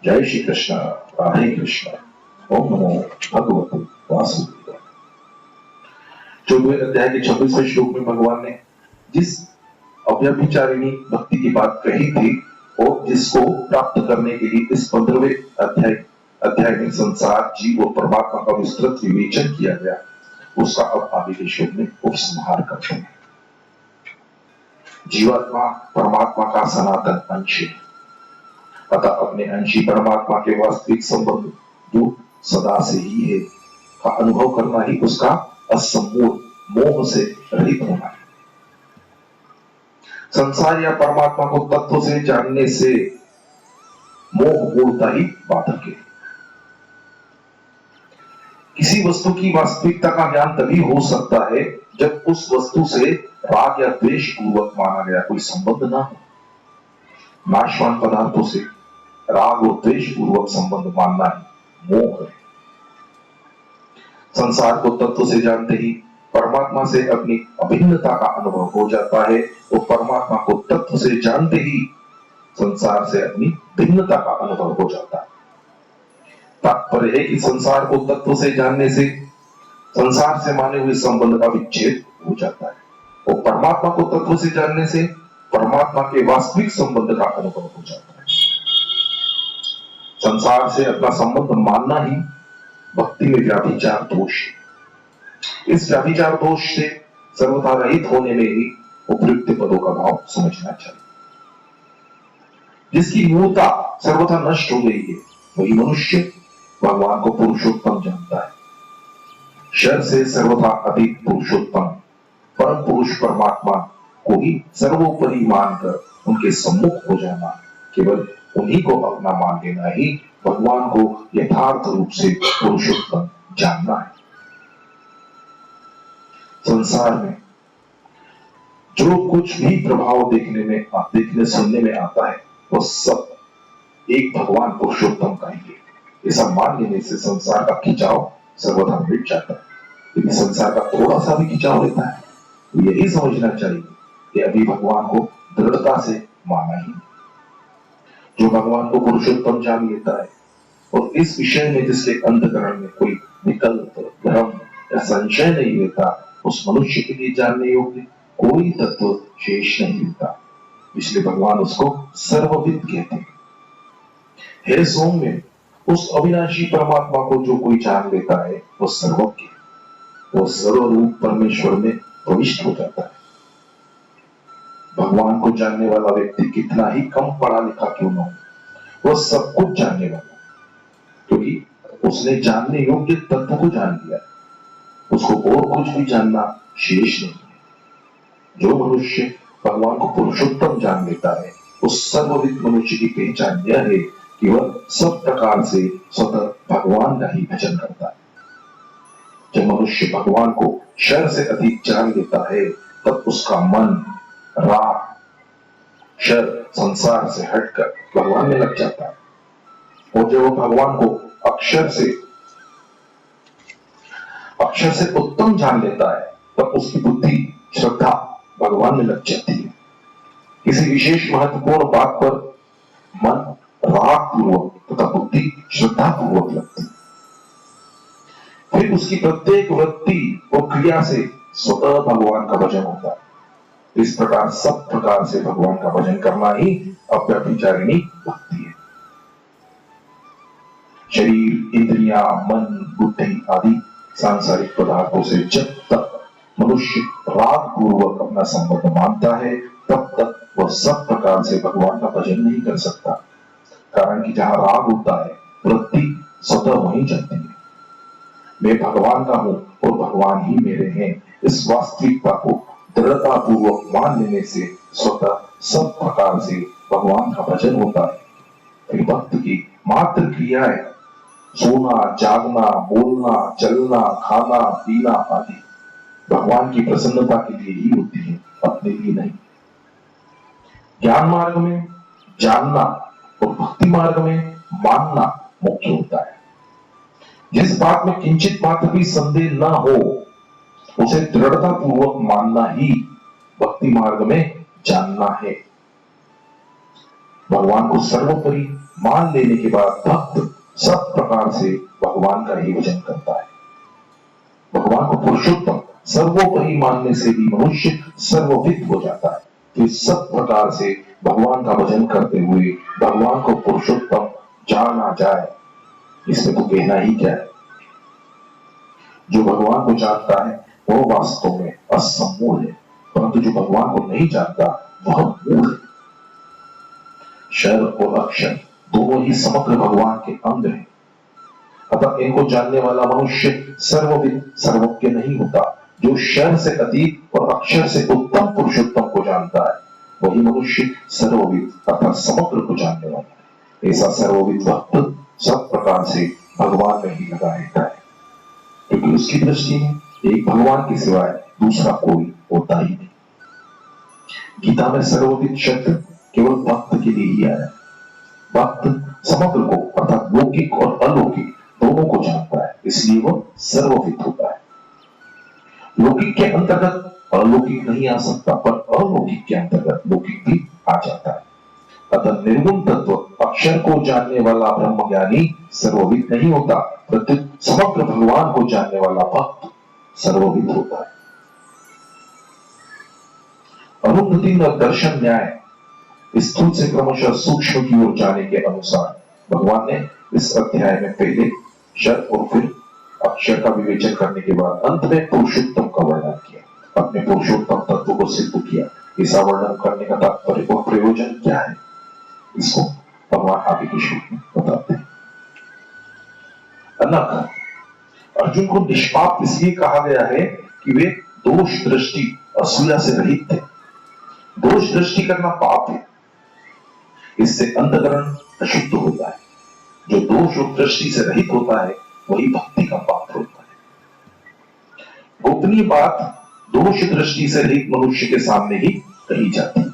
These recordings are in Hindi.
जय श्री कृष्ण, राधे कृष्ण। ओम नमो भगवते वासुदेवाय। 14वें अध्याय के 26वें श्लोक में भगवान ने जिस अव्यभिचारिणी भक्ति की बात कही थी और जिसको प्राप्त करने के लिए इस 15वें अध्याय में संसार, जीव और परमात्मा का विस्तृत विवेचन किया गया, उसका अब आगे के श्लोक में उपसंहार करते हैं। जीवात्मा परमात्मा का सनातन अंश है, अतः अपने अंशी परमात्मा के वास्तविक संबंध जो सदा से ही है का अनुभव करना ही उसका असंमूढ़ मोह से रहित होना है। संसार या परमात्मा को तत्व से जानने से मोह मूलता ही बाधक है। किसी वस्तु की वास्तविकता का ज्ञान तभी हो सकता है जब उस वस्तु से राग या द्वेष पूर्वक माना गया कोई संबंध ना हो। नाशवान पदार्थों से राग और द्वेष पूर्वक संबंध मानना ही मोह है। संसार को तत्व से जानते ही परमात्मा से अपनी अभिन्नता का अनुभव हो जाता है और परमात्मा को तत्व से जानते ही संसार से अपनी भिन्नता का अनुभव हो जाता है। तात्पर्य है कि संसार को तत्व से जानने से संसार से माने हुए संबंध का विच्छेद हो जाता है और परमात्मा को तत्व से जानने से परमात्मा के वास्तविक संबंध का अनुभव हो जाता है। संसार से अपना संबंध मानना ही भक्ति में व्याभिचार दोष है। इस व्याभिचार दोष से सर्वथा रहित होने में ही उपयुक्त पदों का भाव समझना चाहिए। जिसकी मूलता सर्वथा नष्ट हो गई है वही मनुष्य भगवान को पुरुषोत्तम जानता है। शर से सर्वथा अधिक पुरुषोत्तम परम पुरुष परमात्मा को ही सर्वोपरि मानकर उनके सम्मुख हो जाना, केवल उन्हीं को अपना मान लेना ही भगवान को यथार्थ रूप से पुरुषोत्तम जानना है। संसार में जो कुछ भी प्रभाव देखने सुनने में आता है वह सब एक भगवान पुरुषोत्तम का ही है। ऐसा मान लेने से संसार का खिंचाव सर्वथा मिट जाता है। यदि संसार का थोड़ा सा भी खिंचाव रहता है तो यही समझना चाहिए कि अभी भगवान को दृढ़ता से माना ही। जो भगवान को पुरुषोत्तम जान लेता है और इस विषय में जिसके अंतःकरण में कोई विकल्प, भ्रम या संशय नहीं रहता, उस मनुष्य के लिए जानने योग्य कोई तत्व शेष नहीं रहता। इसलिए भगवान उसको सर्वविद कहते हैं। हे सौम्य, उस अविनाशी परमात्मा को जो कोई जान लेता है वो सर्वज्ञ, वो सर्वरूप परमेश्वर में प्रविष्ट हो जाता है। भगवान को जानने वाला व्यक्ति कितना ही कम पढ़ा लिखा क्यों न हो, वह सब कुछ जानने वाला, क्योंकि उसने जानने योग्य तत्व को जान लिया, उसको और कुछ भी जानना शेष नहीं है। जो मनुष्य भगवान को पुरुषोत्तम जान लेता है उस सर्वविद मनुष्य की पहचान यह है कि वह सब प्रकार से स्वतः भगवान का ही भजन करता है। जब मनुष्य भगवान को शर से अधिक जान लेता है तब उसका मन राग, शर, संसार से हटकर भगवान में लग जाता है। और जब वो भगवान को अक्षर से उत्तम जान लेता है तब उसकी बुद्धि, श्रद्धा भगवान में लग जाती है। किसी विशेष महत्वपूर्ण बात पर मन राग पूर्वक तथा बुद्धि श्रद्धा पूर्वक लगती है। फिर उसकी प्रत्येक वृत्ति और क्रिया से स्वतः भगवान का भजन होता है। इस प्रकार सब प्रकार से भगवान का भजन करना ही अव्यभिचारिणी भक्ति है। शरीर, इंद्रियां, मन, बुद्धि आदि सांसारिक पदार्थों से जब तक मनुष्य राग पूर्वक अपना संबंध मानता है तब तक वह सब प्रकार से भगवान का भजन नहीं कर सकता। कारण कि जहां राग होता है वृत्ति स्वतः वहीं जाती है। मैं भगवान का हूं और भगवान ही मेरे हैं, इस वास्तविकता को दृढ़ता पूर्वक मान लेने से स्वतः सब प्रकार से भगवान का भजन होता है। फिर भक्त की मात्र क्रियाएं सोना, जागना, बोलना, चलना, खाना, पीना आदि भगवान की प्रसन्नता के लिए ही होती है, अपने लिए नहीं। ज्ञान मार्ग में जानना और भक्ति मार्ग में मानना मुख्य होता है। जिस बात में किंचित मात्र भी संदेह न हो उसे दृढ़ता पूर्वक मानना ही भक्ति मार्ग में जानना है। भगवान को सर्वोपरि मान लेने के बाद भक्त सब प्रकार से भगवान का ही भजन करता है। भगवान को पुरुषोत्तम सर्वोपरि मानने से भी मनुष्य सर्वविद हो जाता है। तो इस सब प्रकार से भगवान का भजन करते हुए भगवान को पुरुषोत्तम जाना जाए, इसमें तो कहना ही क्या है। जो भगवान को जानता है वह वास्तव में असमूल है, परंतु जो भगवान को नहीं जानता वह मूल है। क्षर और अक्षर दोनों ही समग्र भगवान के अंग हैं। अतः इनको जानने वाला मनुष्य सर्वविद सर्वज्ञ नहीं होता। जो क्षर से अतीत और अक्षर से उत्तम पुरुषोत्तम को जानता है वही मनुष्य सर्वविद अर्थात समग्र को जानने वाला है। ऐसा सर्वविद भक्त सब प्रकार से भगवान में ही लगा रहता है, क्योंकि उसकी दृष्टि में एक भगवान के सिवाय दूसरा कोई होता ही नहीं। गीता में सर्वविद शब्द केवल भक्त के लिए ही आया। भक्त समग्र को अर्थात लौकिक और अलौकिक दोनों को जानता है, इसलिए वह सर्वविद होता है। लौकिक के अंतर्गत अलौकिक नहीं आ सकता, पर अलौकिक के अंतर्गत लौकिक भी आ जाता है। अतः निर्गुण तत्व अक्षर को जानने वाला ब्रह्मज्ञानी सर्वविद नहीं होता, प्रत्युत समग्र भगवान को जानने वाला भक्त सर्वविद होता है। अरुंधति और दर्शन न्याय स्थूल से क्रमशः सूक्ष्म की ओर जाने के अनुसार भगवान ने इस अध्याय में पहले क्षर और फिर अक्षर का विवेचन करने के बाद अंत में पुरुषोत्तम का वर्णन किया। अपने पुरुषोत्तम तत्व को सिद्ध किया। ऐसा वर्णन करने का तात्पर्य और प्रयोजन क्या है, इसको भगवान आगे के श्लोक में बताते हैं। अनक अर्जुन को निष्पाप इसलिए कहा गया है कि वे दोष दृष्टि असूया से रहित थे। दोष दृष्टि करना पाप है, इससे अंतकरण अशुद्ध होता है। जो दोष और दृष्टि से रहित होता है वही भक्ति का पात्र होता है। गोपनीय बात दोष दृष्टि से रहित मनुष्य के सामने ही कही जाती है।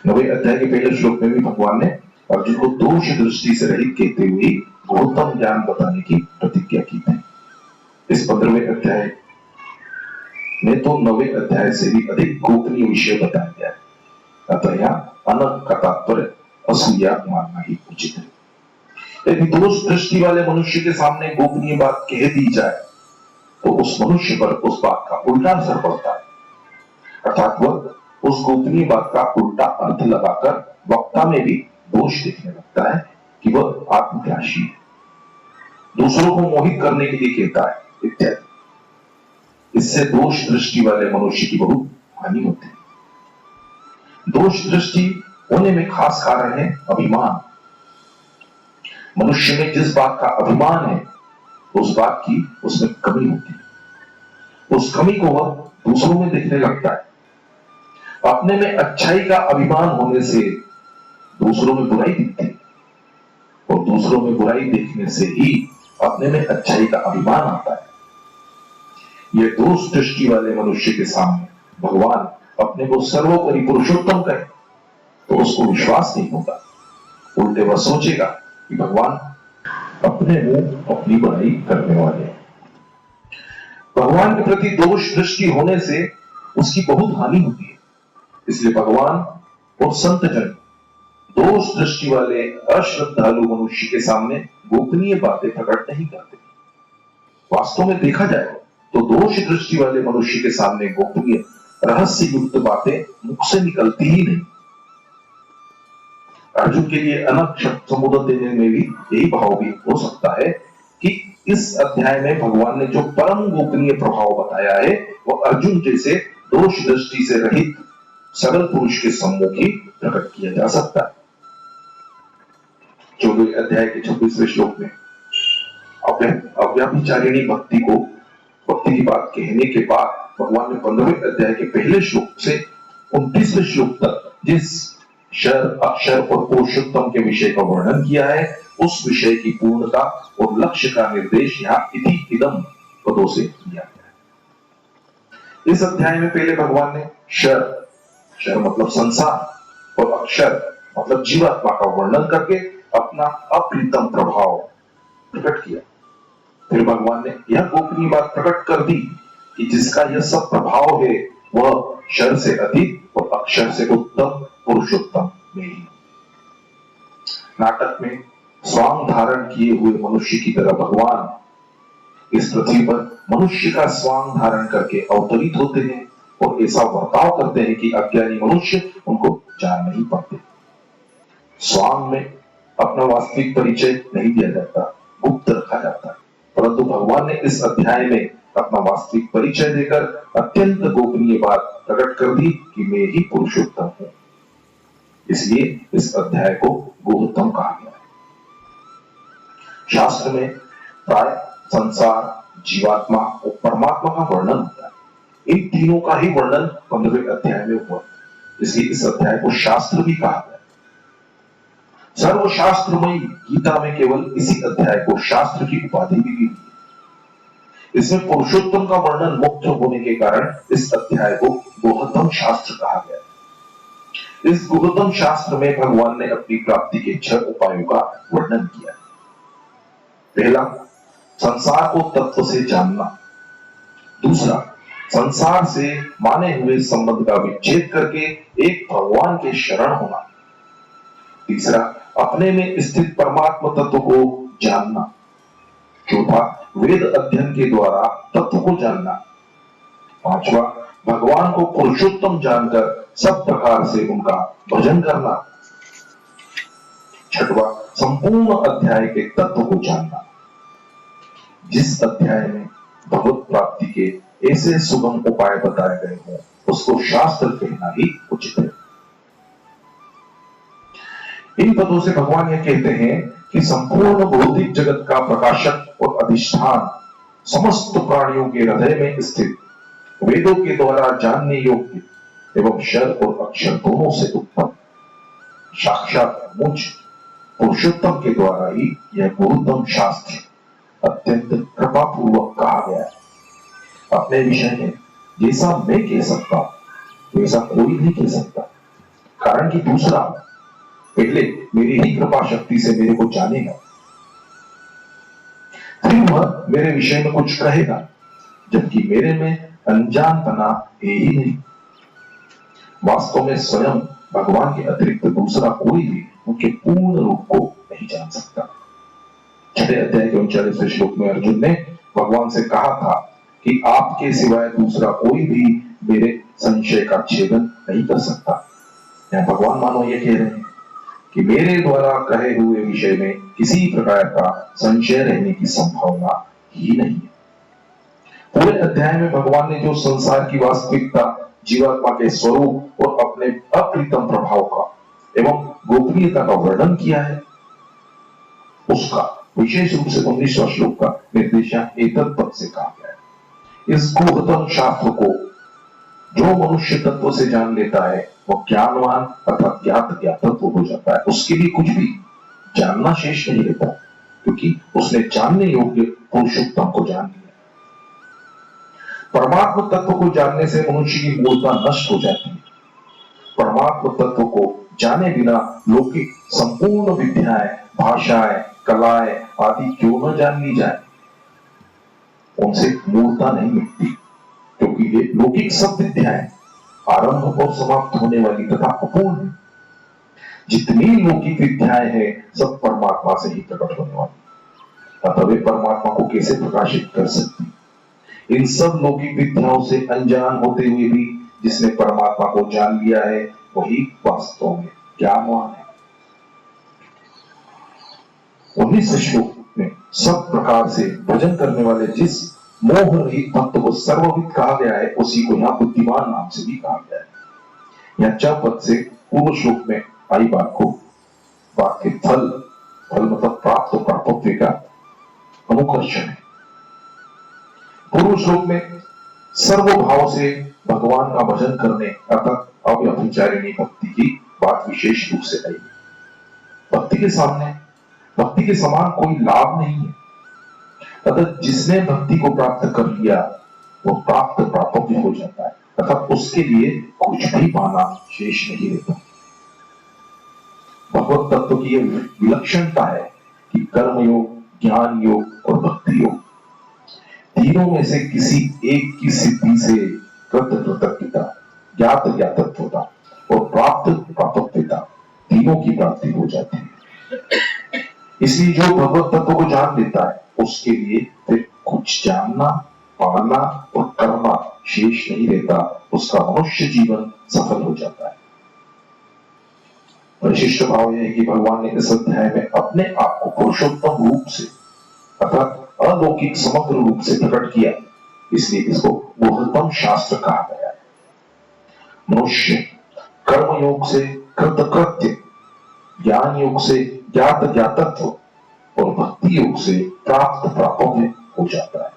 9वें अध्याय के पहले श्लोक में भी भगवान ने अर्जुन को दोष दृष्टि से रहित कहते हुए गौतम ज्ञान बताने की प्रतिज्ञा की थी। इस 15वें अध्याय में तो 9वें अध्याय से भी अधिक गोपनीय विषय बताया गया है। अतः यहाँ अनक का तात्पर्य असूया मानना ही उचित है। यदि दोष दृष्टि वाले मनुष्य के सामने गोपनीय बात कह दी जाए तो उस मनुष्य पर उस बात का उल्टा असर पड़ता है, अर्थात वह उस गोपनीय बात का उल्टा अर्थ लगाकर वक्ता में भी दोष देखने लगता है कि वह आत्मत्यागी है, दूसरों को मोहित करने के लिए कहता है इत्यादि। इससे दोष दृष्टि वाले मनुष्य की बहुत हानि होती है। दोष दृष्टि होने में खास कारण है अभिमान। मनुष्य में जिस बात का अभिमान है उस बात की उसमें कमी होती है। उस कमी को वह दूसरों में देखने लगता है। अपने में अच्छाई का अभिमान होने से दूसरों में बुराई दिखती है, और दूसरों में बुराई देखने से ही अपने में अच्छाई का अभिमान आता है। यह दोष दृष्टि वाले मनुष्य के सामने भगवान अपने को सर्वोपरि पुरुषोत्तम कहे तो उसको विश्वास नहीं होगा। उल्टे वह सोचेगा कि भगवान अपने मुंह अपनी बुराई करने वाले हैं। भगवान के प्रति दोष दृष्टि होने से उसकी बहुत हानि होती है। इसलिए भगवान और संत जन दोष दृष्टि वाले अश्रद्धालु मनुष्य के सामने गोपनीय बातें प्रकट नहीं करते। वास्तव में देखा जाए तो दोष दृष्टि वाले मनुष्य के सामने गोपनीय रहस्य युक्त बातें मुख से निकलती ही नहीं। अर्जुन के लिए अनक शब्द संबोधन देने में भी यही भाव भी हो सकता है कि इस अध्याय में भगवान ने जो परम गोपनीय प्रभाव बताया है वह अर्जुन जैसे दोष दृष्टि से रहित सरल पुरुष के सम्मुख ही प्रकट किया जा सकता है। 14वें अध्याय के 26वें श्लोक में अव्याभिचारिणी भक्ति की बात कहने के बाद भगवान ने 15वें अध्याय के पहले श्लोक से 29वें श्लोक तक जिस क्षर अक्षर और पुरुषोत्तम के विषय का वर्णन किया है उस विषय की पूर्णता और लक्ष्य का निर्देश यहाँ इति इदम पदों से किया गया है। इस अध्याय में पहले भगवान ने क्षर मतलब संसार और अक्षर मतलब जीवात्मा का वर्णन करके अपना अप्रीतम प्रभाव प्रकट किया। फिर भगवान ने यह गोपनीय बात प्रकट कर दी कि जिसका यह सब प्रभाव है वह क्षर से अधिक और अक्षर से उत्तम पुरुषोत्तम में ही। नाटक में स्वांग धारण किए हुए मनुष्य की तरह भगवान इस पृथ्वी पर मनुष्य का स्वांग धारण करके अवतरित होते हैं और ऐसा वर्ताव करते हैं कि अज्ञानी मनुष्य उनको जान नहीं पाते। स्वांग में अपना वास्तविक परिचय नहीं दिया जाता, गुप्त रखा जाता है, परंतु भगवान ने इस अध्याय में अपना वास्तविक परिचय देकर अत्यंत गोपनीय बात प्रकट कर दी कि मैं ही पुरुषोत्तम हूं। इसलिए इस अध्याय को गुह्यतम कहा गया है। शास्त्र में प्राय संसार, जीवात्मा और परमात्मा का वर्णन होता है। इन तीनों का ही वर्णन 15वें अध्याय में हुआ, इसलिए इस अध्याय को शास्त्र भी कहा गया। सर्वशास्त्रमयी गीता में केवल इसी अध्याय को शास्त्र की उपाधि भी दी है। इसमें पुरुषोत्तम का वर्णन मुख्य होने के कारण इस अध्याय को गुह्यतम शास्त्र कहा गया है। इस गुह्यतम शास्त्र में भगवान ने अपनी प्राप्ति के 6 उपायों का वर्णन किया। पहला, संसार को तत्व से जानना। दूसरा, संसार से माने हुए संबंध का विच्छेद करके एक भगवान के शरण होना। तीसरा, अपने में स्थित परमात्मा तत्व को जानना। चौथा, वेद अध्ययन के द्वारा तत्व को जानना। पांचवा, भगवान को पुरुषोत्तम जानकर सब प्रकार से उनका भजन करना। छठवा, संपूर्ण अध्याय के तत्व को जानना। जिस अध्याय में भगवत प्राप्ति के ऐसे सुगम उपाय बताए गए हों उसको शास्त्र कहना ही उचित है। इन पदों से भगवान यह कहते हैं कि संपूर्ण भौतिक जगत का प्रकाशक और अधिष्ठान समस्त प्राणियों के हृदय में स्थित, वेदों के द्वारा जानने योग्य एवं शर और अक्षर दोनों से उत्पन्न साक्षात मुझ पुरुषोत्तम के द्वारा ही यह गुह्यतम शास्त्र अत्यंत कृपापूर्वक कहा गया है। अपने विषय में जैसा मैं कह सकता हूं वैसा कोई नहीं कह सकता, कारण कि दूसरा पहले मेरी ही कृपा शक्ति से मेरे को जानेगा, फिर वह मेरे विषय में कुछ कहेगा, जबकि मेरे में अनजानपना है ही नहीं। वास्तव में स्वयं भगवान के अतिरिक्त दूसरा कोई भी उनके पूर्ण रूप को नहीं जान सकता। 6 अध्याय के 39वें श्लोक में अर्जुन ने भगवान से कहा था कि आपके सिवाय दूसरा कोई भी मेरे संशय का छेदन नहीं कर सकता। यहां भगवान मानो ये कह रहे हैं कि मेरे द्वारा कहे हुए विषय में किसी प्रकार का संशय रहने की संभावना ही नहीं है। पूरे अध्याय में भगवान ने जो संसार की वास्तविकता, जीवात्मा के स्वरूप और अपने अप्रीतम प्रभाव का एवं गोपनीयता का वर्णन किया है, उसका विशेष रूप से 19वां श्लोक का निर्देशन एतत् पद से कहा गया है। इस गुह्यतम शास्त्र को जो मनुष्य तत्व से जान लेता है वह ज्ञानवान अर्थात ज्ञातत्व हो जाता है। उसके लिए कुछ भी जानना शेष नहीं रहता, क्योंकि उसने जानने योग्य पुरुषोत्तम को जान लिया। परमात्मा तत्व को जानने से मनुष्य की मूलता नष्ट हो जाती है। परमात्मा तत्व को जाने बिना लौकिक संपूर्ण विद्याएं, भाषाएं, कलाएं आदि क्यों न जान ली जाए, उनसे मूलता नहीं मिटती, क्योंकि ये लौकिक सब विद्याएं आरंभ और समाप्त होने वाली तथा अपूर्ण है। जितनी लौकिक विद्याएं हैं सब परमात्मा से ही प्रकट होने वाली, अतः वे परमात्मा को कैसे प्रकाशित कर सकती। इन सब लौकिक विद्याओं से अनजान होते हुए भी जिसने परमात्मा को जान लिया है वही वास्तव में ज्ञानवान है। 19वें श्लोक में सब प्रकार से भजन करने वाले जिस मोह रहित भक्त को सर्वविद कहा गया है उसी को यहाँ बुद्धिमान नाम से भी कहा गया है। यहाँ 4 पद से पूर्व श्लोक में आई बात को वाक्य फल मतलब प्राप्त और प्राप्तव्य का अनुकर्षण है। पूर्व श्लोक में सर्वभाव से भगवान का भजन करने अर्थात अव्यभिचारिणी भक्ति की बात विशेष रूप से आई। भक्ति के समान कोई लाभ नहीं है, अतः जिसने भक्ति को प्राप्त कर लिया वो प्राप्तव्य हो जाता है, अर्थात उसके लिए कुछ भी पाना शेष नहीं रहता। भगवत तत्व की यह विलक्षणता है कि कर्म योग, ज्ञान योग और भक्ति योग तीनों में से किसी एक की सिद्धि से कृतज्ञता, ज्ञातत्वता और प्राप्तव्यता तीनों की प्राप्ति हो जाती है। इसलिए जो भगवत तत्व को जान लेता है उसके लिए फिर कुछ जानना, पाना और करना शेष नहीं रहता, उसका मनुष्य जीवन सफल हो जाता है। विशिष्ट भाव यह है कि भगवान ने इस अध्याय में अपने आप को पुरुषोत्तम रूप से अर्थात अलौकिक समग्र रूप से प्रकट किया, इसलिए इसको गुह्यतम शास्त्र कहा गया है। मनुष्य कर्म योग से कृतकृत्य, ज्ञान योग से ज्ञात ज्ञातत्व और भक्ति योग से प्राप्त प्रापव्य हो जाता है।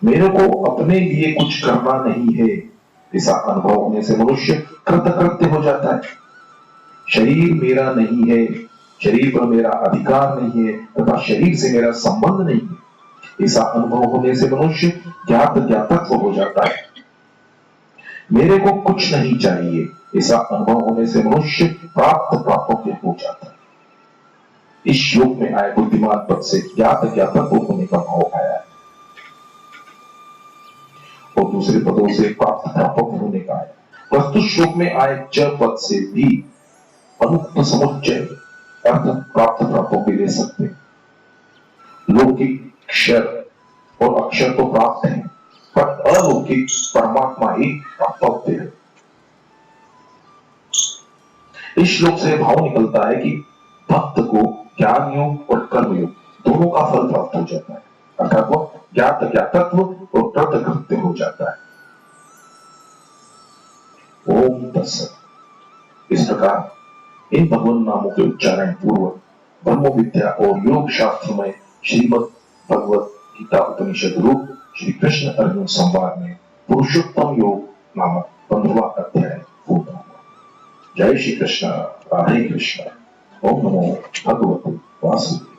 मेरे को अपने लिए कुछ करना नहीं है, ऐसा अनुभव होने से मनुष्य कृतकृत्य हो जाता है। शरीर मेरा नहीं है, शरीर पर मेरा अधिकार नहीं है तथा शरीर से मेरा संबंध नहीं है, ऐसा अनुभव होने से मनुष्य ज्ञात ज्ञातत्व हो जाता है। मेरे को कुछ नहीं चाहिए, ऐसा अनुभव होने से मनुष्य प्राप्त प्रापव्य हो जाता है। इस श्लोक में आए बुद्धिमान पद से ज्ञात ज्ञातत्व होने का भाव आया है और दूसरे पदों से प्राप्त प्रापव्य होने का आया। प्रस्तुत श्लोक में आए च पद से भी अनुक्त समुच्चय अर्थ प्राप्त प्रापव्य ले सकते हैं। लौकिक क्षर और अक्षर तो प्राप्त है, पर अलौकिक परमात्मा ही प्राप्त है। इस श्लोक से भाव निकलता है कि भक्त को ज्ञान योग और कर्म योग दोनों का फल प्राप्त हो जाता है, अर्थात वह ज्ञात ज्ञातत्व और कृतकृत्य हो जाता है। ओम तत्सत। इस प्रकार इन भगवान नामों के उच्चारण पूर्वक ब्रह्म विद्या और योग शास्त्र में श्रीमद् भगवत गीता उपनिषद रूप श्री कृष्ण अर्जुन संवाद में पुरुषोत्तम योग नामक 15वां अध्याय पूर्ण हुआ। जय श्री कृष्ण, राधे कृष्ण। ओम नमो भगवते वासुदेवाय।